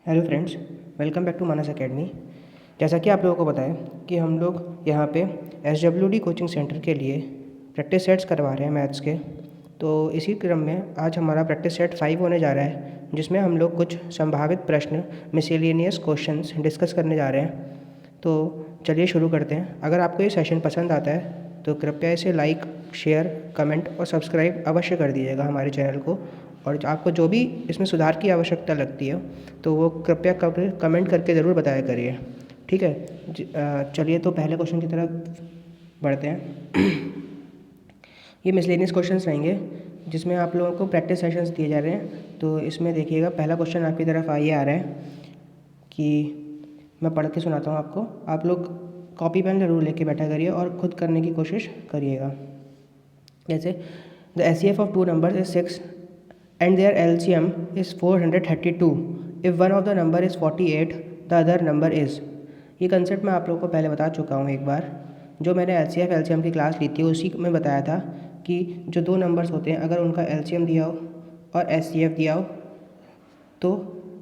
Hello friends, welcome back to Manas academy. जैसा कि आप लोगों को पता है कि हम लोग यहाँ पे SWD कोचिंग सेंटर के लिए प्रैक्टिस सेट्स करवा रहे हैं मैथ्स के। तो इसी क्रम में आज हमारा प्रैक्टिस सेट 5 होने जा रहा है, जिसमें हम लोग कुछ संभावित प्रश्न मिसेलेनियस क्वेश्चंस डिस्कस करने जा रहे हैं। तो चलिए शुरू करते हैं। अगर आपको ये सेशन पसंद आता है तो कृपया इसे लाइक, शेयर, कमेंट और सब्सक्राइब अवश्य कर दीजिएगा हमारे चैनल को। और आपको जो भी इसमें सुधार की आवश्यकता लगती है तो वो कृपया कमेंट करके ज़रूर बताया करिए, ठीक है। चलिए तो पहले क्वेश्चन की तरफ बढ़ते हैं। ये मिसलेनियस क्वेश्चंस रहेंगे जिसमें आप लोगों को प्रैक्टिस सेशंस दिए जा रहे हैं। तो इसमें देखिएगा, पहला क्वेश्चन आपकी तरफ आइए आ रहा है कि मैं पढ़ के सुनाता हूँ आपको। आप लोग कॉपी पेन ज़रूर लेके बैठा करिए और ख़ुद करने की कोशिश करिएगा। जैसे the HCF of two numbers is 6 and their LCM is 432 if one of the number is 48 the other number is। ये कंसेप्ट मैं आप लोगों को पहले बता चुका हूँ एक बार। जो मैंने LCF LCM की क्लास ली थी उसी में बताया था कि जो दो नंबर्स होते हैं अगर उनका LCM दिया हो और HCF दिया हो तो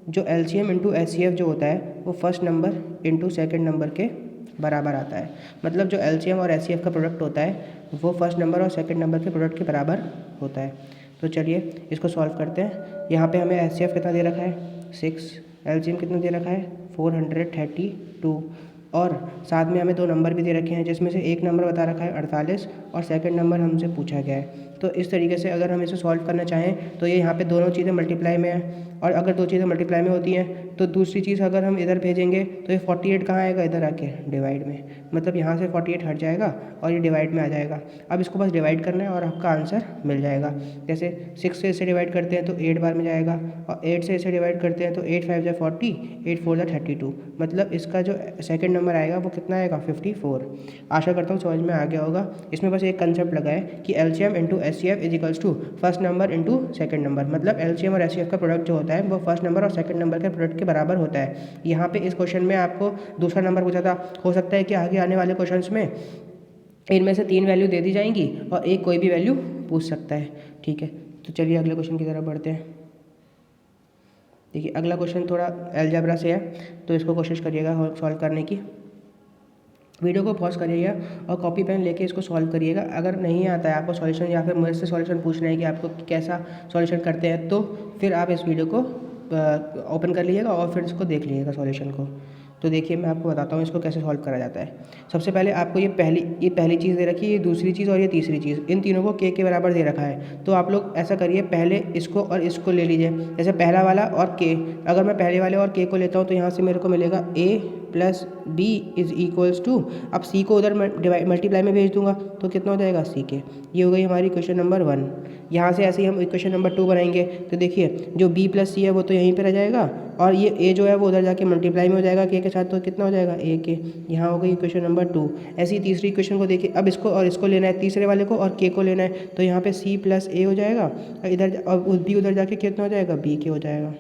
जो LCM इंटू HCF जो होता है वो first number into second number के बराबर आता है। मतलब जो LCM और HCF का प्रोडक्ट होता है वो फर्स्ट नंबर और सेकेंड नंबर के प्रोडक्ट के बराबर होता है। तो चलिए इसको सॉल्व करते हैं। यहाँ पे हमें HCF कितना दे रखा है 6, LCM कितना दे रखा है 432 और साथ में हमें दो नंबर भी दे रखे हैं जिसमें से एक नंबर बता रखा है 48 और सेकंड नंबर हमसे पूछा गया है। तो इस तरीके से अगर हम इसे सॉल्व करना चाहें तो ये यहाँ पे दोनों चीज़ें मल्टीप्लाई में हैं और अगर दो चीज़ें मल्टीप्लाई में होती हैं तो दूसरी चीज़ अगर हम इधर भेजेंगे तो ये 48 कहाँ आएगा, इधर आके डिवाइड में। मतलब यहाँ से 48 हट जाएगा और ये डिवाइड में आ जाएगा। अब इसको बस डिवाइड करना है और आपका आंसर मिल जाएगा। जैसे 6 से इसे डिवाइड करते हैं तो 8 बार में जाएगा और 8 से इसे डिवाइड करते हैं तो 8 5 जा 40, 8 4 जा 32। मतलब इसका जो सेकंड नंबर आएगा वो कितना आएगा 54। आशा करता हूँ समझ में आ गया होगा। इसमें बस एक कंसेप्ट लगा है कि LCM into HCF is equals to first number into second number. मतलब LCM और HCF का प्रोडक्ट जो होता है वो फर्स्ट नंबर और सेकंड नंबर के प्रोडक्ट के बराबर होता है। यहाँ पे इस क्वेश्चन में आपको दूसरा नंबर पूछा था। हो सकता है कि आगे आने वाले क्वेश्चंस में इनमें से 3 वैल्यू दे दी जाएंगी और एक कोई भी वैल्यू पूछ सकता है, ठीक है। तो चलिए अगले क्वेश्चन की तरफ बढ़ते हैं। देखिए अगला क्वेश्चन थोड़ा अलजेब्रा से है तो इसको कोशिश करिएगा सॉल्व करने की। वीडियो को पॉज करिएगा और कॉपी पेन लेके इसको सॉल्व करिएगा। अगर नहीं आता है आपको सॉल्यूशन या फिर मुझसे सॉल्यूशन पूछना है कि आपको कैसा सॉल्यूशन करते हैं तो फिर आप इस वीडियो को ओपन कर लीजिएगा और फिर इसको देख लीजिएगा सॉल्यूशन को। तो देखिए मैं आपको बताता हूँ इसको कैसे सॉल्व करा जाता है। सबसे पहले आपको ये पहली चीज़ दे रखी है, ये दूसरी चीज़ और ये तीसरी चीज़, इन तीनों को के बराबर दे रखा है। तो आप लोग ऐसा करिए, पहले इसको और इसको ले लीजिए। जैसे पहला वाला और के, अगर मैं पहले वाले और के को लेता हूँ तो यहाँ से मेरे को मिलेगा a plus B is equals to, अब सी को उधर मल्टीप्लाई में भेज दूंगा तो कितना हो जाएगा सी के। ये हो गई हमारी इक्वेशन नंबर 1। यहाँ से ऐसे ही हम इक्वेशन नंबर 2 बनाएंगे। तो देखिए जो b प्लस सी है वो तो यहीं पर रह जाएगा और ये a जो है वो उधर जाके मल्टीप्लाई में हो जाएगा के साथ, तो कितना हो जाएगा a के। यहाँ हो गई इक्वेशन नंबर 2। ऐसी ही तीसरी इक्वेशन को देखिए, अब इसको और इसको लेना है, तीसरे वाले को और k को लेना है। तो यहाँ पे c प्लस a हो जाएगा और इधर और b उधर जाके कितना हो जाएगा b के हो जाएगा।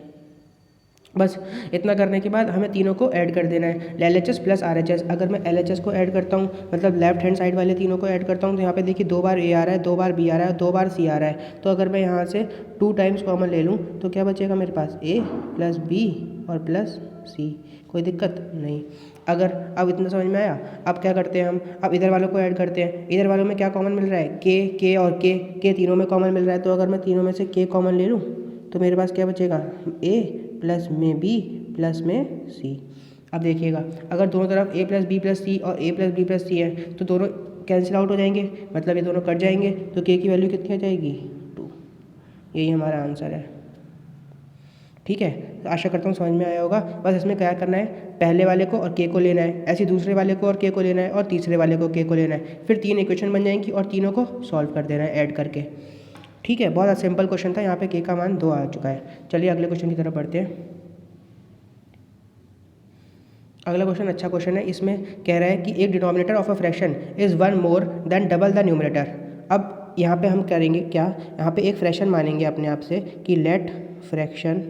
बस इतना करने के बाद हमें तीनों को ऐड कर देना है, LHS प्लस RHS। अगर मैं LHS को ऐड करता हूँ मतलब लेफ्ट हैंड साइड वाले तीनों को ऐड करता हूँ तो यहाँ पे देखिए 2 बार A आ रहा है, 2 बार B आ रहा है, 2 बार C आ रहा है। तो अगर मैं यहाँ से 2 टाइम्स कॉमन ले लूँ तो क्या बचेगा मेरे पास A प्लस B और प्लस C। कोई दिक्कत नहीं। अगर अब इतना समझ में आया, अब क्या करते हैं हम, अब इधर वालों को ऐड करते हैं। इधर वालों में क्या कॉमन मिल रहा है, K और K तीनों में कॉमन मिल रहा है। तो अगर मैं तीनों में से K कॉमन ले लूँ तो मेरे पास क्या बचेगा A प्लस में B प्लस में C। अब देखिएगा अगर दोनों तरफ A plus B plus C और A plus B plus C है तो दोनों कैंसिल आउट हो जाएंगे, मतलब ये दोनों कट जाएंगे। तो K की वैल्यू कितनी आ जाएगी 2। यही हमारा आंसर है, ठीक है। तो आशा करता हूँ समझ में आया होगा। बस इसमें क्या करना है, पहले वाले को और K को लेना है, ऐसे दूसरे वाले को और K को लेना है और तीसरे वाले को K को लेना है। फिर 3 इक्वेशन बन जाएंगी और तीनों को सॉल्व कर देना है ऐड करके, ठीक है। बहुत सिंपल क्वेश्चन था। यहाँ पे K का मान 2 आ चुका है। चलिए अगले क्वेश्चन की तरफ बढ़ते हैं। अगला क्वेश्चन अच्छा क्वेश्चन है। इसमें कह रहा है कि एक denominator of a fraction is 1 more than double the numerator. अब यहाँ पे हम करेंगे क्या, यहाँ पे एक फ्रैक्शन मानेंगे अपने आप से कि let fraction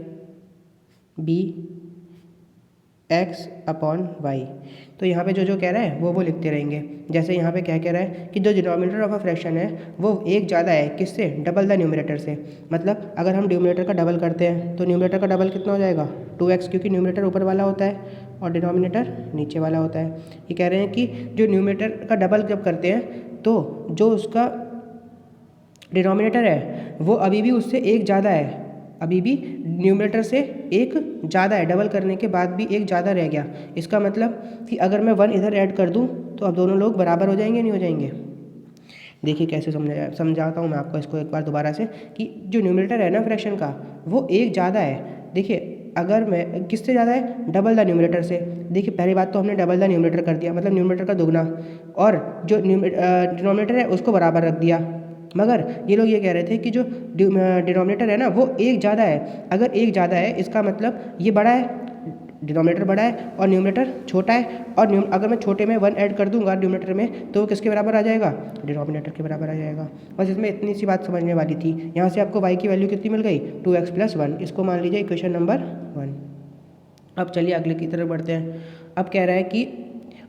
be X upon Y. तो यहाँ पे जो जो कह रहा है वो लिखते रहेंगे। जैसे यहाँ पे क्या कह रहा है कि जो डिनोमिनेटर ऑफ अ फ्रैक्शन है वो एक ज़्यादा है किससे, डबल द न्यूमरेटर से। मतलब अगर हम न्यूमरेटर का डबल करते हैं तो न्यूमरेटर का डबल कितना हो जाएगा, 2x, क्योंकि न्यूमरेटर ऊपर वाला होता है और डिनोमिनेटर नीचे वाला होता है। ये कह रहे हैं कि जो न्यूमरेटर का डबल जब करते हैं तो जो उसका डिनोमिनेटर है वो अभी भी उससे एक ज़्यादा है, अभी भी न्यूमरेटर से एक ज़्यादा है, डबल करने के बाद भी एक ज़्यादा रह गया। इसका मतलब कि अगर मैं 1 इधर ऐड कर दूं तो अब दोनों लोग बराबर हो जाएंगे, नहीं हो जाएंगे। देखिए कैसे समझाता हूँ मैं आपको इसको एक बार दोबारा से, कि जो न्यूमरेटर है ना फ्रैक्शन का वो एक ज़्यादा है। देखिए अगर मैं किससे ज़्यादा है, डबल द न्यूमरेटर से। देखिए पहली बात तो हमने डबल द न्यूमरेटर कर दिया, मतलब न्यूमरेटर का दुगना, और जो डिनोमिनेटर है उसको बराबर रख दिया। मगर ये लोग ये कह रहे थे कि जो डिनोमिनेटर है ना वो एक ज़्यादा है। अगर एक ज़्यादा है इसका मतलब ये बड़ा है, डिनोमिनेटर बड़ा है और न्यूमरेटर छोटा है, और अगर मैं छोटे में 1 ऐड कर दूंगा न्यूमरेटर में तो वो किसके बराबर आ जाएगा, डिनोमिनेटर के बराबर आ जाएगा। बस इसमें इतनी सी बात समझने वाली थी। यहाँ से आपको y की वैल्यू कितनी मिल गई, 2x + 1। इसको मान लीजिए इक्वेशन नंबर 1। अब चलिए अगले की तरफ बढ़ते हैं। अब कह रहा है कि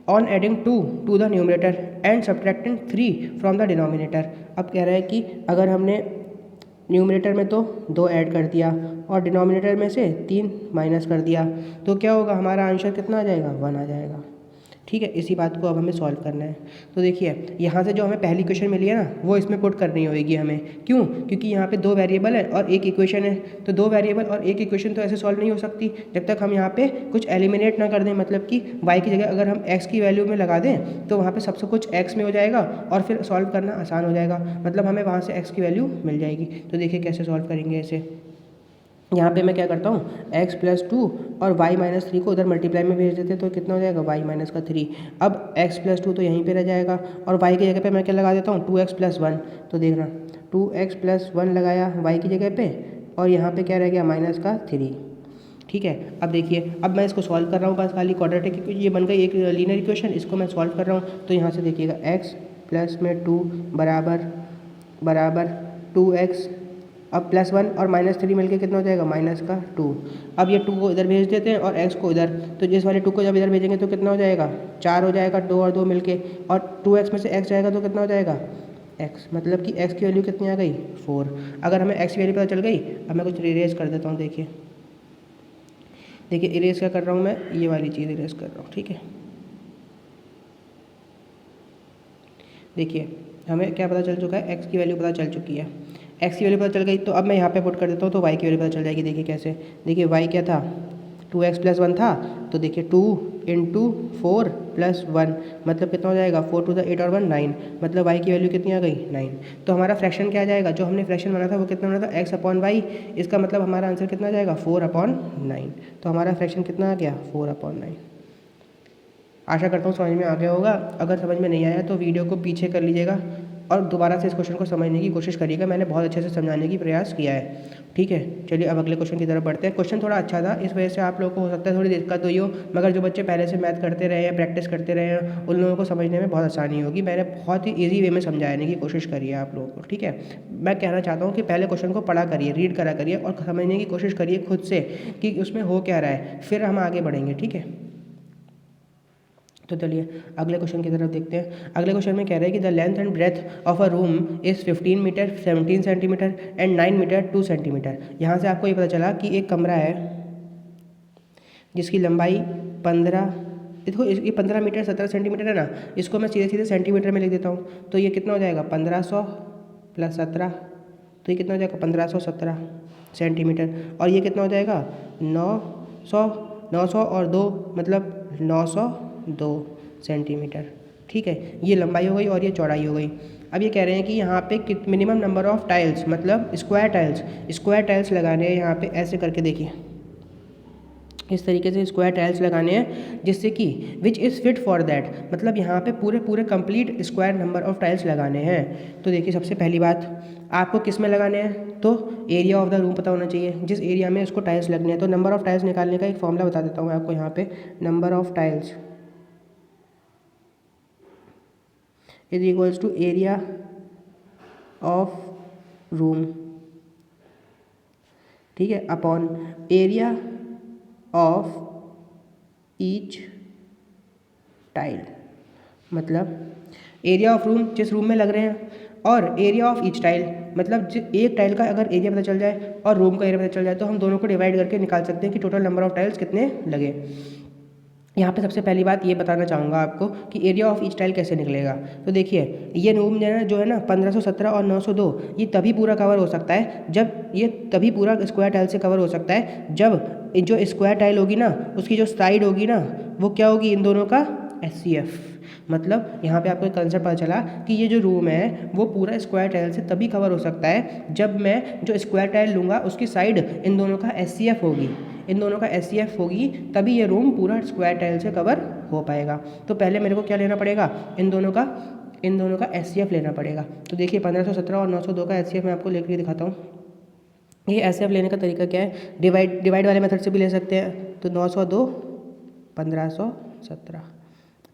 on adding 2 to the numerator and subtracting 3 from the denominator. अब कह रहा है कि अगर हमने न्यूमरेटर में तो 2 ऐड कर दिया और डिनोमिनेटर में से 3 माइनस कर दिया तो क्या होगा, हमारा आंसर कितना आ जाएगा, 1 आ जाएगा। ठीक है, इसी बात को अब हमें सॉल्व करना है। तो देखिए यहाँ से जो हमें पहली इक्वेशन मिली है ना वो इसमें पुट करनी होगी हमें। क्यों, क्योंकि यहाँ पे 2 वेरिएबल है और एक इक्वेशन है, तो 2 वेरिएबल और एक इक्वेशन तो ऐसे सॉल्व नहीं हो सकती जब तक हम यहाँ पे कुछ एलिमिनेट ना कर दें। मतलब कि y की जगह अगर हम x की वैल्यू में लगा दें तो वहाँ पे सब कुछ x में हो जाएगा और फिर सॉल्व करना आसान हो जाएगा, मतलब हमें वहाँ से x की वैल्यू मिल जाएगी। तो देखिए कैसे सॉल्व करेंगे इसे। यहाँ पे मैं क्या करता हूँ, x + 2 और y - 3 को उधर मल्टीप्लाई में भेज देते तो कितना हो जाएगा, y - 3। अब x + 2 तो यहीं पे रह जाएगा और y की जगह पे मैं क्या लगा देता हूँ, 2x + 1। तो देखना 2x + 1 लगाया y की जगह पे और यहाँ पे क्या रह गया, -3। ठीक है, अब देखिए अब मैं इसको सॉल्व कर रहा हूँ बस खाली क्वाड्रेटिक, ये बन गई एक लीनियर इक्वेशन। इसको मैं सॉल्व कर रहा हूँ तो यहाँ से देखिएगा x + 2 बराबर 2x। अब +1 और -3 मिलके कितना हो जाएगा, -2। अब ये 2 को इधर भेज देते हैं और x को इधर, तो जिस वाले 2 को जब इधर भेजेंगे तो कितना हो जाएगा, 4 हो जाएगा, 2 और 2 मिलके, और 2x में से x जाएगा तो कितना हो जाएगा, x। मतलब कि x की वैल्यू कितनी आ गई, 4। अगर हमें x की वैल्यू पता चल गई, अब मैं कुछ इरेज कर देता हूँ। देखिए इरेज क्या कर रहा हूँ मैं, ये वाली चीज़ इरेज कर रहा हूँ। ठीक है, देखिए हमें क्या पता चल चुका है, x की वैल्यू पता चल चुकी है। x की वैल्यू पता चल गई तो अब मैं यहाँ पे पुट कर देता हूँ तो y की वैल्यू पता चल जाएगी। देखिए कैसे, देखिए y क्या था, 2x + 1 था, तो देखिए 2 × 4 + 1 मतलब कितना हो जाएगा, 4 to the 8 और 1 9, मतलब y की वैल्यू कितनी आ गई, 9। तो हमारा फ्रैक्शन क्या आ जाएगा, जो हमने फ्रैक्शन बना था वो कितना बना था, x/y। इसका मतलब हमारा आंसर कितना आ जाएगा, 4/9। तो हमारा फ्रैक्शन कितना आ गया, 4/9। आशा करता हूँ समझ में आ गया होगा। अगर समझ में नहीं आया तो वीडियो को पीछे कर लीजिएगा और दोबारा से इस क्वेश्चन को समझने की कोशिश करिएगा। मैंने बहुत अच्छे से समझाने की प्रयास किया है। ठीक है, चलिए अब अगले क्वेश्चन की तरफ बढ़ते हैं। क्वेश्चन थोड़ा अच्छा था, इस वजह से आप लोगों को हो सकता है थोड़ी दिक्कत हुई हो, मगर जो बच्चे पहले से मैथ करते रहे हैं, प्रैक्टिस करते रहे हैं, उन लोगों को समझने में बहुत आसानी होगी। मैंने बहुत ही ईजी वे में समझाने की कोशिश करी है आप लोगों को। ठीक है, मैं कहना चाहता हूँ कि पहले क्वेश्चन को पढ़ा करिए, रीड करा करिए और समझने की कोशिश करिए खुद से कि उसमें हो क्या रहा है, फिर हम आगे बढ़ेंगे। ठीक है, तो चलिए अगले क्वेश्चन की तरफ देखते हैं। अगले क्वेश्चन में कह रहे हैं कि the length and breadth of a room is 15 metre 17 centimetre and 9 metre 2 centimetre. यहाँ से आपको ये पता चला कि एक कमरा है जिसकी लंबाई 15, देखो ये 15 मीटर 17 सेंटीमीटर है ना, इसको मैं सीधे सीधे सेंटीमीटर में लिख देता हूँ। तो ये कितना हो जाएगा, 1500 + 17, तो ये कितना हो जाएगा, 1517 सेंटीमीटर। और ये कितना हो जाएगा, 900 और 2 मतलब 902 सेंटीमीटर। ठीक है, ये लंबाई हो गई और ये चौड़ाई हो गई। अब ये कह रहे हैं कि यहाँ पे मिनिमम नंबर ऑफ टाइल्स, मतलब स्क्वायर टाइल्स लगाने हैं यहाँ पे। ऐसे करके देखिए, इस तरीके से स्क्वायर टाइल्स लगाने हैं जिससे कि which is fit for that, मतलब यहाँ पे पूरे complete square number of tiles लगाने हैं। तो देखिए सबसे पहली बात आपको किस में लगाने हैं, तो एरिया ऑफ द रूम पता होना चाहिए, जिस एरिया में उसको टाइल्स लगने हैं। तो नंबर ऑफ टाइल्स निकालने का एक फॉर्मूला बता देता हूँ आपको यहाँ पे। Number of tiles is equals to area of room, ठीक है, upon area of each tile, मतलब एरिया ऑफ रूम जिस रूम में लग रहे हैं, और एरिया ऑफ ईच टाइल मतलब एक टाइल का अगर एरिया पता चल जाए और रूम का एरिया पता चल जाए तो हम दोनों को डिवाइड करके निकाल सकते हैं कि टोटल नंबर ऑफ टाइल्स कितने लगे। यहाँ पे सबसे पहली बात ये बताना चाहूँगा आपको कि एरिया ऑफ ईच टाइल कैसे निकलेगा। तो देखिए ये रूम जो है ना 1517 और 902 ये तभी पूरा कवर हो सकता है जब ये तभी पूरा स्क्वायर टाइल से कवर हो सकता है जब जो स्क्वायर टाइल होगी ना उसकी जो साइड होगी ना वो क्या होगी, इन दोनों का SCF। मतलब यहाँ पे आपको एक कंसेप्ट पता चला कि ये जो रूम है वो पूरा स्क्वायर टाइल से तभी कवर हो सकता है जब मैं जो स्क्वायर टाइल लूँगा उसकी साइड इन दोनों का SCF होगी, इन दोनों का SCF होगी, तभी ये रूम पूरा स्क्वायर टाइल से कवर हो पाएगा। तो पहले मेरे को क्या लेना पड़ेगा, इन दोनों का SCF लेना पड़ेगा। तो देखिए 1517 और 902 का SCF मैं आपको लेकर दिखाता हूँ। ये SCF लेने का तरीका क्या है, डिवाइड वाले मेथड से भी ले सकते हैं। तो 902 1517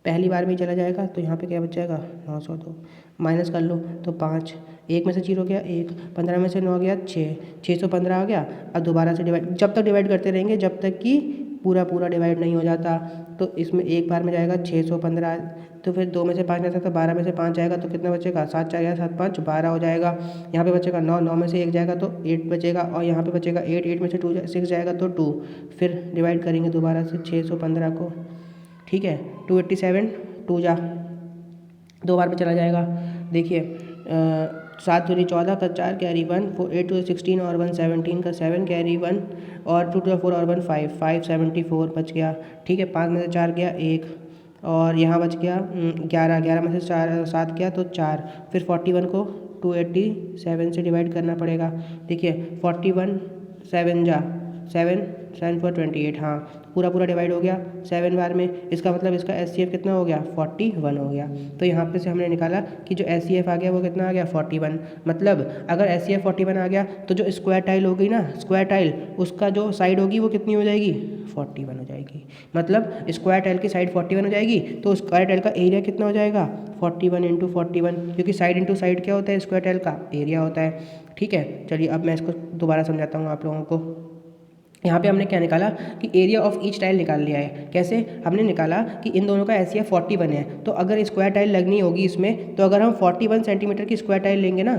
पहली बार में ही चला जाएगा, तो यहाँ पे क्या बच जाएगा 902, माइनस कर लो तो 5, 1 में से 0 गया 1, 15 में से 9 गया 6, 615 आ गया। अब दोबारा से डिवाइड, जब तक डिवाइड करते रहेंगे जब तक कि पूरा डिवाइड नहीं हो जाता। तो इसमें एक बार में जाएगा 615, तो फिर 2 में से 5 नहीं सकता, 12 में से 5 जाएगा तो कितना बचेगा, 7 4 7 5 12 हो जाएगा। यहाँ पे बचेगा 9, 9 में से 1 जाएगा तो 8 बचेगा, और यहाँ पे बचेगा 8, 8 में से 6 जाएगा तो 2। फिर डिवाइड करेंगे दोबारा से 615 को, ठीक है 287, 2 जा 2 बार में चला जाएगा। देखिए 7 दूनी 14 का 4 कैरी 1, 8 2 16 और 1 17 का 7 कैरी 1 और 2 2 4 और 1 5, 5 74 बच गया, ठीक है 5 में से 4 गया 1, और यहाँ बच गया 11, 11 में से 7 गया तो 4। फिर 41 को 287 से डिवाइड करना पड़ेगा। देखिए 41 7 जा 7 7 4 28, हाँ पूरा डिवाइड हो गया 7 बार में। इसका मतलब इसका SCF कितना हो गया, 41 हो गया। तो यहाँ पे से हमने निकाला कि जो SCF आ गया वो कितना आ गया, 41। मतलब अगर SCF 41 आ गया तो जो स्क्वायर टाइल होगी ना, स्क्वायर टाइल उसका जो साइड होगी वो कितनी हो जाएगी, 41 हो जाएगी। मतलब स्क्वायर टाइल की साइड 41 हो जाएगी तो स्क्वायर टाइल का एरिया कितना हो जाएगा, 41 इंटू 41, क्योंकि साइड इंटू साइड क्या होता है, स्क्वायर टाइल का एरिया होता है। ठीक है, चलिए अब मैं इसको दोबारा समझाता हूँ आप लोगों को। यहाँ पे हमने क्या निकाला कि एरिया ऑफ ईच टाइल निकाल लिया है। कैसे, हमने निकाला कि इन दोनों का SCF 41 है, तो अगर स्क्वायर टाइल लगनी होगी इसमें, तो अगर हम 41 सेंटीमीटर की स्क्वायर टाइल लेंगे ना,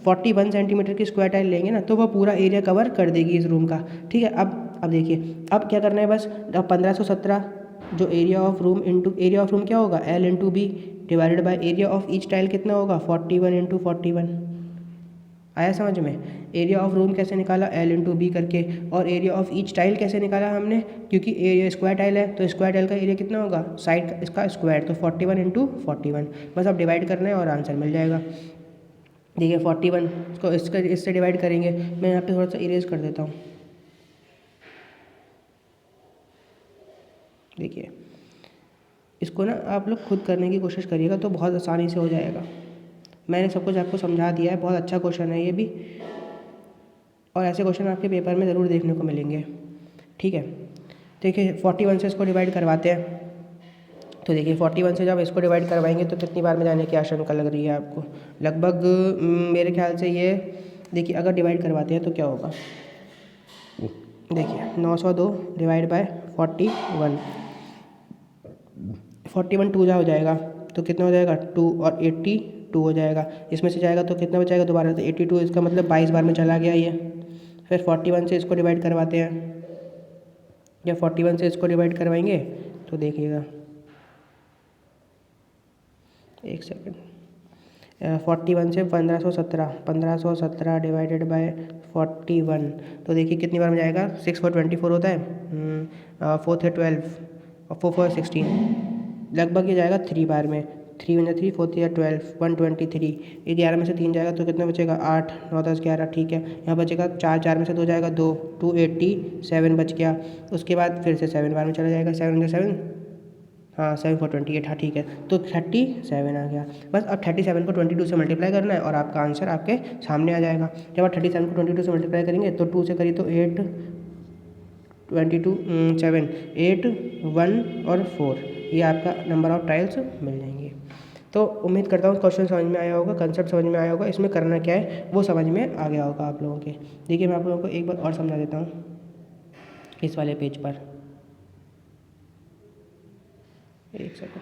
41 सेंटीमीटर की स्क्वायर टाइल लेंगे ना, तो वह पूरा एरिया कवर कर देगी इस रूम का। ठीक है, अब देखिए अब क्या करना है, बस अब 1517 जो area of room into area of room क्या होगा, L into B divided by area of each tile कितना होगा, 41 इंटू 41। आया समझ में। एरिया ऑफ रूम कैसे निकाला, L इंटू बी करके, और एरिया ऑफ ईच टाइल कैसे निकाला हमने, क्योंकि एरिया स्क्वायर टाइल है तो स्क्वायर टाइल का एरिया कितना होगा, साइड का इसका स्क्वायर, तो 41 इंटू 41। बस अब डिवाइड करना है और आंसर मिल जाएगा। देखिए 41 को इससे डिवाइड करेंगे। मैं यहाँ पे थोड़ा सा इरेज कर देता हूँ। देखिए इसको ना आप लोग खुद करने की कोशिश करिएगा तो बहुत आसानी से हो जाएगा। मैंने सब कुछ आपको समझा दिया है, बहुत अच्छा क्वेश्चन है ये भी, और ऐसे क्वेश्चन आपके पेपर में ज़रूर देखने को मिलेंगे। ठीक है, देखिए 41 से इसको डिवाइड करवाते हैं। तो देखिए 41 से जब इसको डिवाइड करवाएंगे तो कितनी बार में जाने की आशंका लग रही है आपको, लगभग मेरे ख्याल से ये, देखिए अगर डिवाइड करवाते हैं तो क्या होगा, देखिए 902 डिवाइड बाय 41, 41 2 जा हो जाएगा तो कितना हो जाएगा 2, और 82 हो जाएगा। इसमें से जाएगा तो कितना बचाएगा दोबारा से 82, इसका मतलब 22 बार में चला गया ये। फिर 41 से इसको डिवाइड करवाते हैं। जब 41 से इसको डिवाइड करवाएंगे तो देखिएगा, एक सेकंड, 41 से 1517 डिवाइडेड बाय 41, तो देखिए कितनी बार में जाएगा, 6 4 24 होता है, 4 थे 12 और 4 4 16, लगभग ये जाएगा 3 बार में। 3 × 3 4 3 12 123, 11 में से 3 जाएगा तो कितना बचेगा 8 9 10 11, ठीक है। यहाँ बचेगा 4, 4 में से 2 जाएगा 2, 287 बच गया। उसके बाद फिर से 7 बार में चला जाएगा, 7 × 7 हाँ 7 4 28, हाँ ठीक है, तो 37 आ गया। बस अब 37 को 22 से मल्टीप्लाई करना है और आपका आंसर आपके सामने आ जाएगा। जब आप 37 को 22 से मल्टीप्लाई करेंगे तो 2 से करिए तो 8 22 7 8 1 और 4, ये आपका नंबर ऑफ टाइल्स मिल जाएंगे। तो उम्मीद करता हूँ क्वेश्चन समझ में आया होगा, कंसेप्ट समझ में आया होगा, इसमें करना क्या है वो समझ में आ गया होगा आप लोगों के। देखिए मैं आप लोगों को एक बार और समझा देता हूँ इस वाले पेज पर। एक सेकंड,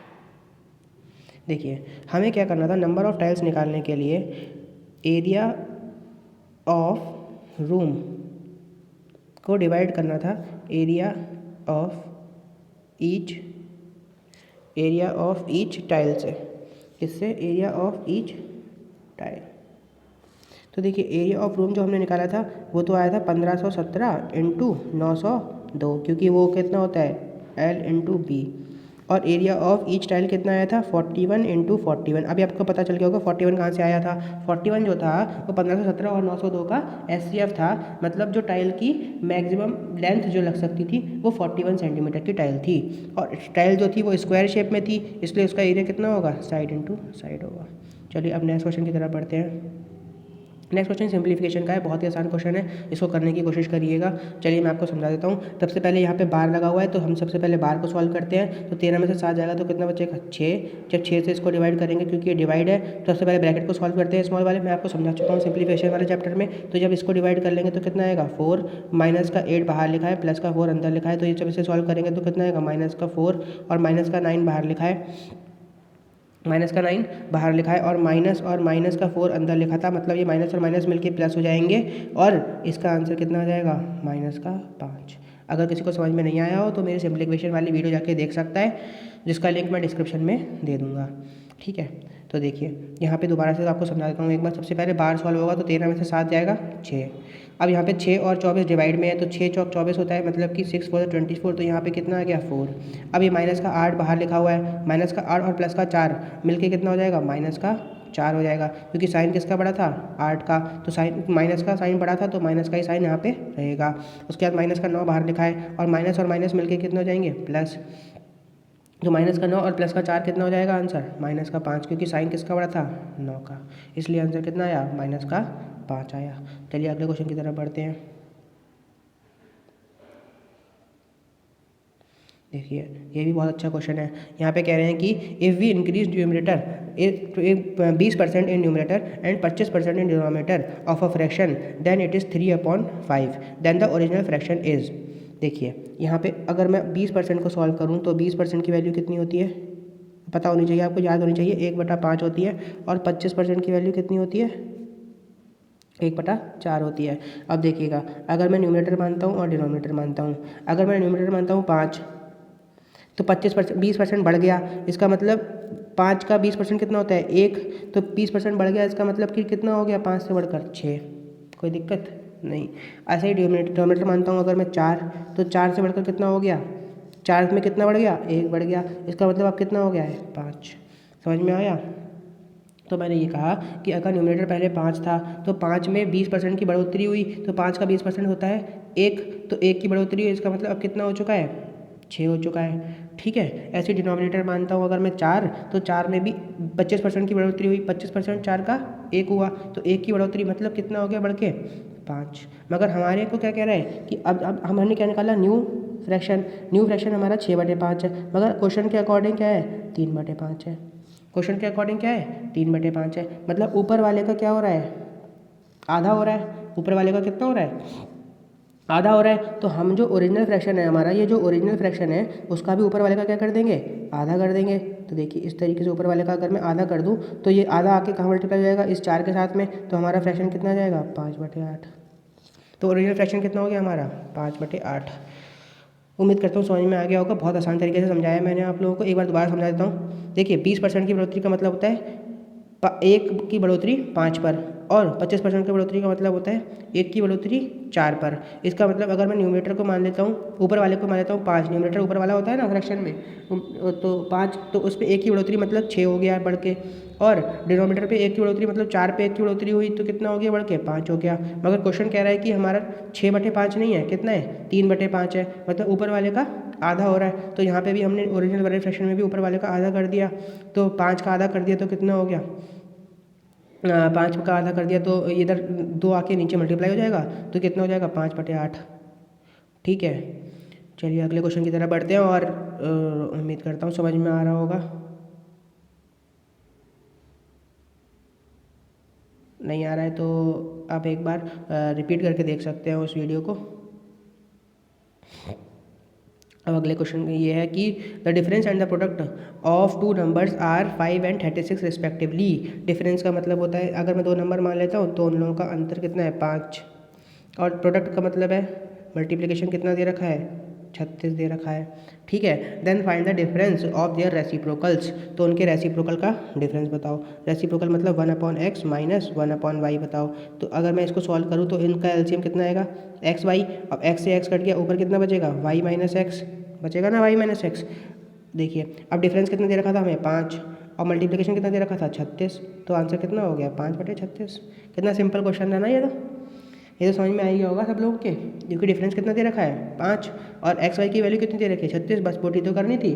देखिए हमें क्या करना था, नंबर ऑफ़ टाइल्स निकालने के लिए एरिया ऑफ रूम को डिवाइड करना था एरिया ऑफ ईच टाइल से। इससे एरिया ऑफ ईच टाइल, तो देखिए एरिया ऑफ रूम जो हमने निकाला था वो तो आया था 1517 इंटू 902, क्योंकि वो कितना होता है L इंटू बी। और एरिया ऑफ ईच टाइल कितना आया था 41 इंटू 41। अभी आपको पता चल गया होगा 41 कहाँ से आया था। 41 जो था वो 1517 और 902 का SCF था, मतलब जो टाइल की मैक्सिमम लेंथ जो लग सकती थी वो 41 सेंटीमीटर की टाइल थी। और टाइल जो थी वो स्क्वायर शेप में थी, इसलिए उसका एरिया कितना होगा साइड इंटू साइड होगा। चलिए अब नेक्स्ट क्वेश्चन की तरफ बढ़ते हैं। नेक्स्ट क्वेश्चन सिंप्लीफिकेशन का है, बहुत ही आसान क्वेश्चन है, इसको करने की कोशिश करिएगा। चलिए मैं आपको समझा देता हूँ। सबसे पहले यहाँ पे बार लगा हुआ है, तो हम सबसे पहले बार को सॉल्व करते हैं। तो 13 में से 7 जाएगा तो कितना बचेगा 6। जब 6 से इसको डिवाइड करेंगे क्योंकि ये डिवाइड है, तो सबसे पहले ब्रैकेट को सॉल्व करते हैं स्मॉल वाले। मैं आपको समझा चुका हूँ सिंप्लीफिकेशन वाले चैप्टर में। तो जब इसको डिवाइड कर लेंगे तो कितना आएगा 4, माइनस का 8 बाहर लिखा है, प्लस का 4 अंदर लिखा है। तो ये जब इसे सॉल्व करेंगे तो कितना आएगा माइनस का 4 और माइनस का 9 बाहर लिखा है, माइनस का 9 बाहर लिखा है और माइनस का 4 अंदर लिखा था, मतलब ये माइनस और माइनस मिलके प्लस हो जाएंगे और इसका आंसर कितना आ जाएगा माइनस का 5। अगर किसी को समझ में नहीं आया हो तो मेरी सिंप्लीफिकेशन वाली वीडियो जाके देख सकता है, जिसका लिंक मैं डिस्क्रिप्शन में दे दूँगा। ठीक है, तो देखिए यहाँ पे दोबारा से आपको समझा देता हूँ एक बार। सबसे पहले बार सॉल्व होगा तो 13 में से 7 जाएगा 6। अब यहाँ पे 6 और 24 डिवाइड में है, तो 6 चौक 24 होता है, मतलब कि 6 4 24। तो यहाँ पे कितना आ गया 4। अब ये माइनस का 8 बाहर लिखा हुआ है, माइनस का 8 और प्लस का 4 मिलके कितना हो जाएगा माइनस का 4 हो जाएगा, क्योंकि साइन किसका बड़ा था 8 का। तो साइन माइनस का साइन बड़ा था तो माइनस का ही साइन यहाँ पे रहेगा। उसके बाद माइनस का 9 बाहर लिखा है और माइनस मिलके कितना हो जाएंगे प्लस। तो माइनस का 9 और प्लस का 4 कितना हो जाएगा आंसर माइनस का 5, क्योंकि साइन किसका बड़ा था 9 का, इसलिए आंसर कितना आया माइनस का 5 आया। चलिए अगले क्वेश्चन की तरफ बढ़ते हैं। देखिए ये भी बहुत अच्छा क्वेश्चन है। यहाँ पे कह रहे हैं कि if we increase numerator 20% in numerator and 25% in denominator of a fraction then it is 3/5, then the original fraction is. देखिए यहाँ पे अगर मैं 20% को सॉल्व करूँ तो 20% की वैल्यू कितनी होती है पता होनी चाहिए, आपको याद होनी चाहिए, 1/5 होती है। और 25% की वैल्यू कितनी होती है 1/4 होती है। अब देखिएगा अगर मैं न्यूमरेटर मानता हूँ और डिनोमिनेटर मानता हूँ, अगर मैं न्यूमरेटर मानता हूँ 5 तो 20% बढ़ गया, इसका मतलब 5 का 20% कितना होता है 1, तो 20% बढ़ गया, इसका मतलब कि कितना हो गया 5 से बढ़कर 6। कोई दिक्कत नहीं। ऐसे ही डिनोमिनेटर मानता हूँ अगर मैं 4, तो 4 से बढ़कर कितना हो गया 4 में कितना बढ़ गया 1 बढ़ गया, इसका मतलब अब कितना हो गया है 5। समझ में आया। तो मैंने ये कहा कि अगर न्यूमरेटर पहले 5 था तो 5 में 20% की बढ़ोतरी हुई, तो 5 का 20% होता है 1, तो 1 की बढ़ोतरी हुई, इसका मतलब अब कितना हो चुका है 6 हो चुका है। ठीक है, ऐसे डिनोमिनेटर मानता हूँ अगर मैं 4, तो 4 में भी 25% की बढ़ोतरी हुई, 25% 4 का 1 हुआ, तो 1 की बढ़ोतरी मतलब कितना हो गया बढ़ के 5। मगर हमारे को क्या कह रहा है कि अब हमने क्या निकाला न्यू फ्रैक्शन हमारा 6/5 है, मगर क्वेश्चन के अकॉर्डिंग क्या है 3/5 है। क्वेश्चन के अकॉर्डिंग क्या है 3/5 है, मतलब ऊपर वाले का क्या हो रहा है आधा हो रहा है। ऊपर वाले का कितना हो रहा है आधा हो रहा है। तो हम जो ओरिजिनल फ्रैक्शन है हमारा, ये जो ओरिजिनल फ्रैक्शन है उसका भी ऊपर वाले का क्या कर देंगे आधा कर देंगे। तो देखिए इस तरीके से ऊपर वाले का अगर मैं आधा कर दूँ तो ये आधा आके कहाँ मल्टीप्लाई हो जाएगा इस 4 के साथ में, तो हमारा फ्रैक्शन कितना आ जाएगा 5/8। तो ओरिजिनल फ्रैक्शन कितना हो गया हमारा 5/8। उम्मीद करता हूँ समझ में आ गया होगा, बहुत आसान तरीके से समझाया मैंने आप लोगों को। एक बार दोबारा समझा देता हूँ। देखिए 20% की बढ़ोतरी का मतलब होता है 1 की बढ़ोतरी 5 पर, और 25% की बढ़ोतरी का मतलब होता है 1 की बढ़ोतरी 4 पर। इसका मतलब अगर मैं न्यूमरेटर को मान लेता हूँ, ऊपर वाले को मान लेता हूँ 5, न्यूमरेटर ऊपर वाला होता है ना फ्रैक्शन में, तो 5, तो उस पर 1 की बढ़ोतरी मतलब 6 हो गया बढ़ के, और डिनोमिनेटर पे 1 की बढ़ोतरी मतलब 4 पे 1 की बढ़ोतरी हुई तो कितना हो गया बढ़ के 5 हो गया। मगर क्वेश्चन कह रहा है कि हमारा 6/5 नहीं है, कितना है 3/5 है, मतलब ऊपर वाले का आधा हो रहा है। तो यहाँ पे भी हमने ओरिजिनल वाले फ्रैक्शन में भी ऊपर वाले का आधा कर दिया, तो 5 का आधा कर दिया तो कितना हो गया 5 का आधा कर दिया, तो इधर 2 आके नीचे मल्टीप्लाई हो जाएगा, तो कितना हो जाएगा 5/8। ठीक है, चलिए अगले क्वेश्चन की तरफ बढ़ते हैं, और उम्मीद करता हूँ समझ में आ रहा होगा। नहीं आ रहा है तो आप एक बार रिपीट करके देख सकते हैं उस वीडियो को। अब अगले क्वेश्चन में ये है कि the difference and the product of two numbers are 5 and 36 respectively. Difference का मतलब होता है अगर मैं दो नंबर मान लेता हूँ तो उन लोगों का अंतर कितना है 5, और प्रोडक्ट का मतलब है मल्टीप्लिकेशन कितना दे रखा है 36 दे रखा है। ठीक है, then find the difference of their reciprocals. तो उनके रेसिप्रोकल का डिफरेंस बताओ। रेसिप्रोकल मतलब 1/x माइनस 1/y बताओ। तो अगर मैं इसको सॉल्व करूँ तो इनका एलसीएम कितना आएगा xy। अब x से x कट गया, ऊपर कितना बचेगा y माइनस एक्स बचेगा ना, y माइनस एक्स। देखिए अब डिफरेंस कितना दे रखा था हमें 5, और मल्टीप्लिकेशन कितना दे रखा था 36। तो आंसर कितना हो गया 5/36। कितना सिंपल क्वेश्चन है ना ये तो समझ में आ गया होगा सब लोगों के, क्योंकि डिफरेंस कितना दे रखा है 5 और एक्स वाई की वैल्यू कितनी दे रखी है 36। बस पोटी तो करनी थी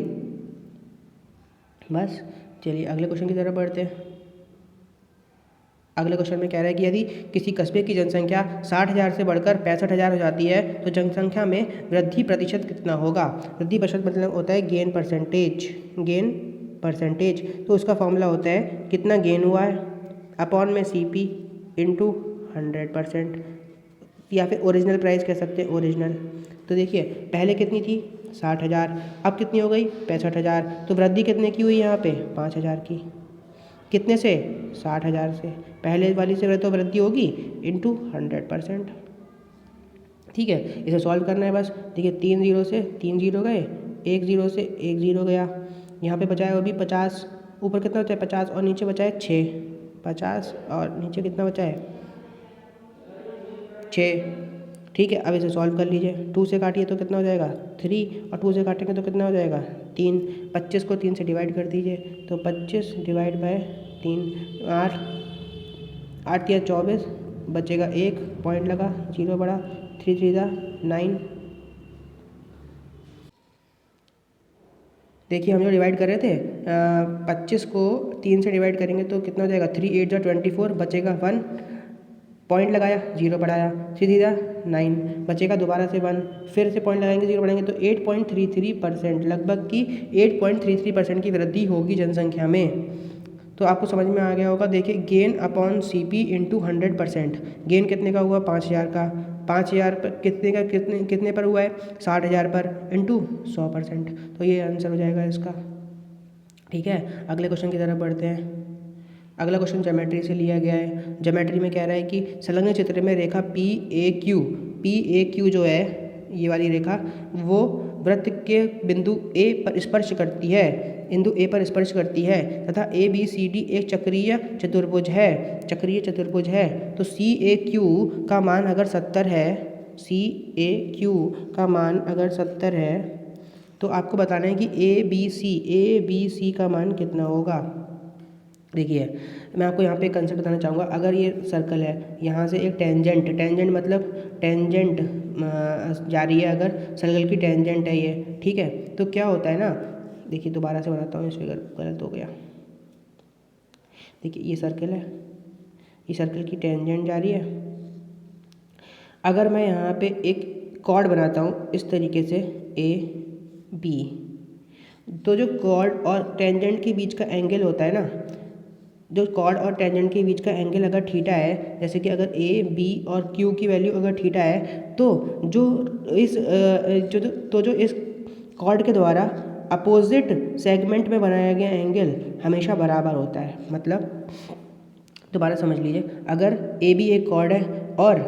बस। चलिए अगले क्वेश्चन की तरफ बढ़ते हैं। अगले क्वेश्चन में कह रहा है कि यदि किसी कस्बे की जनसंख्या 60,000 से बढ़कर 65,000 हो जाती है तो जनसंख्या में वृद्धि प्रतिशत कितना होगा। वृद्धि प्रतिशत मतलब होता है गेन परसेंटेज। तो उसका फॉर्मूला होता है कितना गेन हुआ है अपॉन में CP इंटू 100%, या फिर ओरिजिनल प्राइस कह सकते हैं ओरिजिनल। तो देखिए पहले कितनी थी 60,000, अब कितनी हो गई 65,000। तो वृद्धि कितने की हुई यहाँ पे 5,000 की। कितने से 60,000 से, पहले वाली से तो वृद्धि होगी इंटू 100%। ठीक है, इसे सॉल्व करना है बस। देखिए 3 0 से 3 0 गए, 1 0 से 1 0 गया, यहाँ पे बचा है वो भी 50। ऊपर कितना बचा है 50 और नीचे बचा है 6, 50 और नीचे कितना बचा है 6। ठीक है, अब इसे सॉल्व कर लीजिए। 2 से काटिए तो कितना हो जाएगा 3, और 2 से काटेंगे तो कितना हो जाएगा 3। 25 को 3 से डिवाइड कर दीजिए तो 25 डिवाइड बाय 3 8 8 या 24 बचेगा 1 पॉइंट लगा 0 बड़ा 3 3 9। देखिए हम जो डिवाइड कर रहे थे 25 को 3 से डिवाइड करेंगे तो कितना हो जाएगा 3 8 24 बचेगा 1 पॉइंट लगाया 0 बढ़ाया 3 9 बचेगा दोबारा से 1, फिर से पॉइंट लगाएंगे 0 बढ़ाएंगे तो 8.33% लगभग की 8.33% की वृद्धि होगी जनसंख्या में। तो आपको समझ में आ गया होगा। देखिए gain upon CP into 100%। Gain कितने का हुआ 5,000 का, 5,000 पर कितने पर हुआ है 60,000 पर इंटू 100%। तो ये आंसर हो जाएगा इसका। ठीक है, अगले क्वेश्चन की तरफ बढ़ते हैं। अगला क्वेश्चन ज्योमेट्री से लिया गया है। ज्योमेट्री में कह रहा है कि संलग्न चित्र में रेखा PAQ जो है ये वाली रेखा वो वृत्त के बिंदु A पर स्पर्श करती है, बिंदु A पर स्पर्श करती है तथा ABCD एक चक्रीय चतुर्भुज है। तो CAQ का मान अगर 70 है, CAQ का मान अगर 70 है तो आपको बताना है कि ABC का मान कितना होगा। देखिए मैं आपको यहाँ पे कंसेप्ट बताना चाहूँगा। अगर ये सर्कल है, यहाँ से एक टेंजेंट मतलब टेंजेंट जा रही है, अगर सर्कल की टेंजेंट है ये, ठीक है, तो क्या होता है ना, देखिए दोबारा से बनाता हूँ, इस फिगर गलत हो गया। देखिए ये सर्कल है, ये सर्कल की टेंजेंट जा रही है। अगर मैं यहाँ पे एक कॉर्ड बनाता हूँ इस तरीके से AB, तो जो कॉर्ड और टेंजेंट के बीच का एंगल होता है ना, जो कॉर्ड और टेंजेंट के बीच का एंगल अगर थीटा है, जैसे कि अगर A B और Q की वैल्यू अगर थीटा है तो जो इस कॉर्ड के द्वारा अपोजिट सेगमेंट में बनाया गया एंगल हमेशा बराबर होता है। मतलब दोबारा समझ लीजिए, अगर AB एक कॉर्ड है और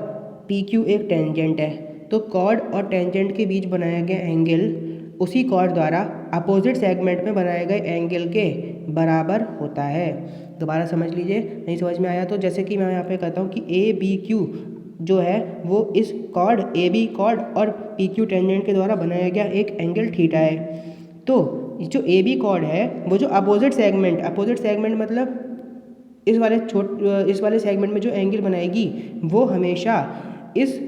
PQ एक टेंजेंट है तो कॉर्ड और टेंजेंट के बीच बनाया गया एंगल उसी कॉर्ड द्वारा अपोजिट सेगमेंट में बनाए गए एंगल के बराबर होता है। दोबारा समझ लीजिए, नहीं समझ में आया तो जैसे कि मैं यहाँ पे कहता हूँ कि ABQ जो है वो इस कॉर्ड AB कॉर्ड और PQ टेंजेंट के द्वारा बनाया गया एक एंगल थीटा है। तो जो AB कॉर्ड है वो जो अपोजिट सेगमेंट मतलब इस वाले सेगमेंट में जो एंगल बनाएगी वो हमेशा इस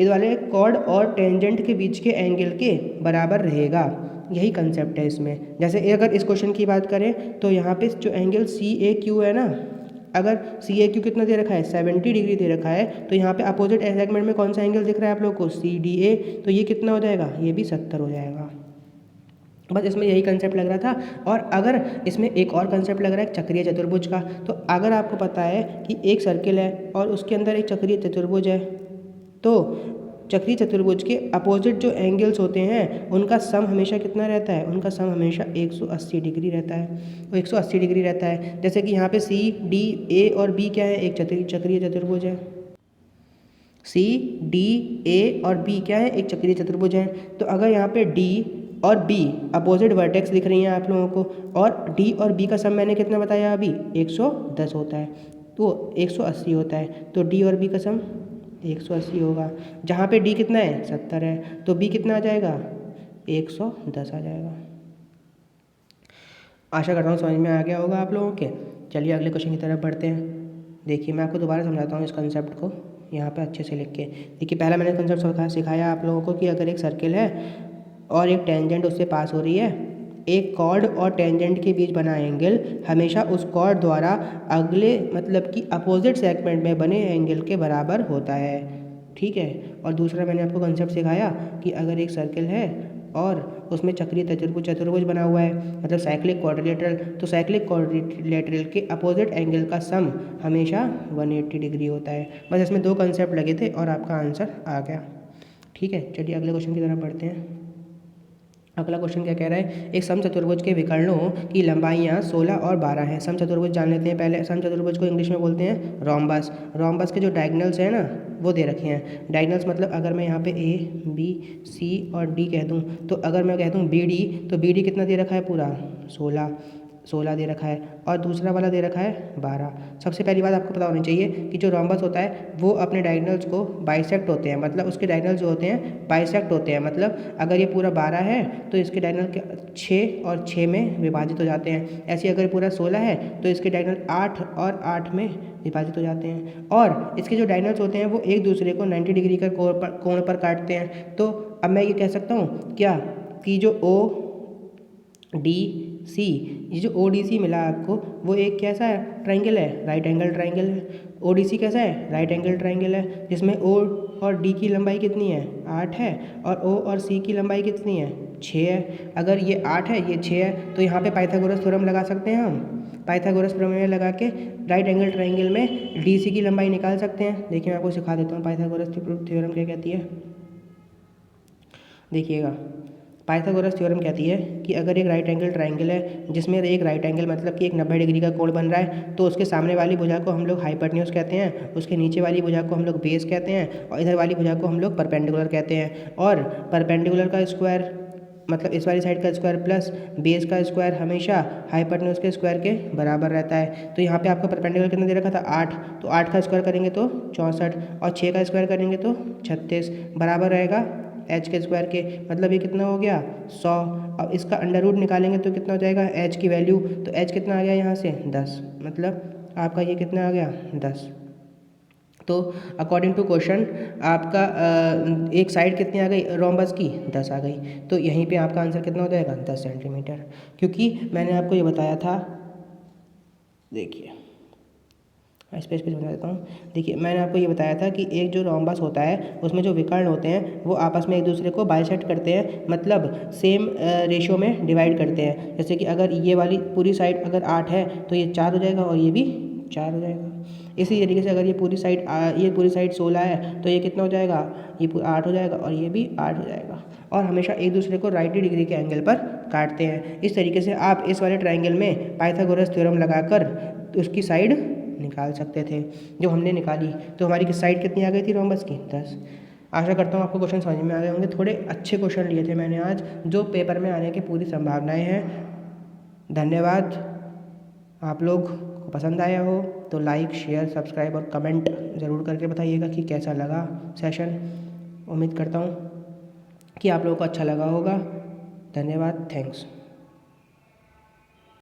वाले कॉर्ड और टेंजेंट के बीच के एंगल के बराबर रहेगा। यही कंसेप्ट है इसमें। जैसे अगर इस क्वेश्चन की बात करें तो यहाँ पे जो एंगल CAQ है ना, अगर CAQ कितना दे रखा है 70 डिग्री दे रखा है, तो यहाँ पे अपोजिट सेगमेंट में कौन सा एंगल दिख रहा है आप लोग को CDA, तो ये कितना हो जाएगा, ये भी 70 हो जाएगा। बस इसमें यही कंसेप्ट लग रहा था। और अगर इसमें एक और कंसेप्ट लग रहा है चक्रीय चतुर्भुज का, तो अगर आपको पता है कि एक सर्किल है और उसके अंदर एक चक्रीय चतुर्भुज है, तो चक्रीय चतुर्भुज के अपोजिट जो एंगल्स होते हैं उनका सम हमेशा कितना रहता है, उनका सम हमेशा 180 डिग्री रहता है। वो 180 डिग्री रहता है। जैसे कि यहाँ पे सी डी ए और बी क्या है, एक चक्रीय चतुर्भुज है। सी डी ए और बी क्या है, एक चक्रीय चतुर्भुज है। तो अगर यहाँ पे डी और बी अपोजिट वर्टेक्स दिख रही हैं आप लोगों को, और डी और बी का सम मैंने कितना बताया अभी, 110 होता है, तो 180 होता है। तो डी और बी का सम 180 होगा। जहाँ पे डी कितना है, 70 है, तो बी कितना आ जाएगा, 110 आ जाएगा। आशा करता हूँ समझ में आ गया होगा आप लोगों के। चलिए अगले क्वेश्चन की तरफ बढ़ते हैं। देखिए मैं आपको दोबारा समझाता हूँ इस कंसेप्ट को यहाँ पे अच्छे से लिख के। देखिए पहला मैंने कंसेप्ट सिखाया आप लोगों को कि अगर एक सर्किल है और एक टेंजेंट उससे पास हो रही है, एक कॉर्ड और टेंजेंट के बीच बना एंगल हमेशा उस कॉर्ड द्वारा अगले मतलब कि अपोजिट सेगमेंट में बने एंगल के बराबर होता है। ठीक है। और दूसरा मैंने आपको कंसेप्ट सिखाया कि अगर एक सर्किल है और उसमें चक्रीय चतुर्भुज बना हुआ है, मतलब साइक्लिक क्वाड्रिलेटरल, तो साइक्लिक क्वाड्रिलेटरल के अपोजिट एंगल का सम हमेशा 180 डिग्री होता है। बस इसमें 2 कंसेप्ट लगे थे और आपका आंसर आ गया। ठीक है। चलिए अगले क्वेश्चन की तरफ बढ़ते हैं। अगला क्वेश्चन क्या कह रहा है, एक समचतुर्भुज के विकर्णों की लंबाइयाँ 16 और 12 हैं। समचतुर्भुज जान लेते हैं पहले। समचतुर्भुज को इंग्लिश में बोलते हैं रोम्बस। रोम्बस के जो डायगोनल्स हैं ना वो दे रखे हैं। डायगोनल्स मतलब अगर मैं यहाँ पे ए बी सी और डी कह दूँ, तो अगर मैं कह दूँ बी डी, तो बी डी कितना दे रखा है, पूरा 16 दे रखा है, और दूसरा वाला दे रखा है 12। सबसे पहली बात आपको पता होनी चाहिए कि जो रोम्बस होता है वो अपने डायगोनल्स को बाइसेक्ट होते हैं, मतलब उसके डायगोनल्स जो होते हैं बाइसेक्ट होते हैं। मतलब अगर ये पूरा 12 है तो इसके डायगोनल 6 और 6 में विभाजित हो जाते हैं। ऐसे अगर पूरा 16 है तो इसके डायगोनल 8 और 8 में विभाजित हो जाते हैं। और इसके जो डायगोनल्स होते हैं वो एक दूसरे को 90 डिग्री का कोण पर काटते हैं। तो अब मैं ये कह सकता हूँ क्या कि जो ओ डी सी, ये जो ओ डी सी मिला आपको वो एक कैसा है, ट्रायंगल है, राइट एंगल ट्रायंगल है। ओ डी सी कैसा है, राइट एंगल ट्रायंगल है, जिसमें ओ और डी की लंबाई कितनी है, 8 है, और ओ और सी की लंबाई कितनी है, 6 है। अगर ये 8 है ये 6 है तो यहाँ पे पाइथागोरस थ्योरम लगा सकते हैं हम। पाइथागोरस प्रमेय लगा के राइट एंगल ट्रायंगल में डी सी की लंबाई निकाल सकते हैं। देखिए मैं आपको सिखा देता हूँ पाइथागोरस थ्योरम क्या कहती है। देखिएगा पाइथागोरस थ्योरम कहती है कि अगर एक राइट एंगल ट्रायंगल है जिसमें एक राइट एंगल मतलब कि एक 90 डिग्री का कोण बन रहा है, तो उसके सामने वाली भुजा को हम लोग हाइपोटेन्यूज कहते हैं, उसके नीचे वाली भुजा को हम लोग बेस कहते हैं, और इधर वाली भुजा को हम लोग परपेंडिकुलर कहते हैं। और परपेंडिकुलर का स्क्वायर मतलब इस वाली साइड का स्क्वायर प्लस बेस का स्क्वायर हमेशा हाइपोटेन्यूज के स्क्वायर के बराबर रहता है। तो यहाँ पे आपका परपेंडिकुलर कितना दे रखा था, 8, तो 8 का स्क्वायर करेंगे तो 64, और 6 का स्क्वायर करेंगे तो 36, बराबर रहेगा एच के स्क्वायर के। मतलब ये कितना हो गया, 100। अब इसका अंडर रूट निकालेंगे तो कितना हो जाएगा, एच की वैल्यू, तो एच कितना आ गया यहाँ से 10, मतलब आपका ये कितना आ गया 10। तो अकॉर्डिंग टू क्वेश्चन आपका एक साइड कितनी आ गई रोम्बस की, 10 आ गई। तो यहीं पे आपका आंसर कितना हो जाएगा, 10 सेंटीमीटर। क्योंकि मैंने आपको ये बताया था, देखिए इस पे समझा देता हूँ। देखिए मैंने आपको ये बताया था कि एक जो रोम्बस होता है उसमें जो विकर्ण होते हैं वो आपस में एक दूसरे को बाइसेक्ट करते हैं, मतलब सेम रेशियो में डिवाइड करते हैं। जैसे कि अगर ये वाली पूरी साइड अगर 8 है तो ये 4 हो जाएगा, और ये भी 4 हो जाएगा। इसी तरीके से अगर ये पूरी साइड 16 है तो ये कितना हो जाएगा, ये 8 हो जाएगा, और ये भी 8 हो जाएगा। और हमेशा एक दूसरे को 90 डिग्री के एंगल पर काटते हैं। इस तरीके से आप इस वाले ट्रायंगल में पाइथागोरस थ्योरम लगाकर उसकी साइड निकाल सकते थे, जो हमने निकाली। तो हमारी साइड कितनी आ गई थी रोम्बस की, 10। आशा करता हूँ आपको क्वेश्चन समझ में आ गए होंगे। थोड़े अच्छे क्वेश्चन लिए थे मैंने आज, जो पेपर में आने की पूरी संभावनाएं हैं। धन्यवाद। आप लोग को पसंद आया हो तो लाइक शेयर सब्सक्राइब और कमेंट ज़रूर करके बताइएगा कि कैसा लगा सेशन। उम्मीद करता हूँ कि आप लोगों को अच्छा लगा होगा। धन्यवाद, थैंक्स।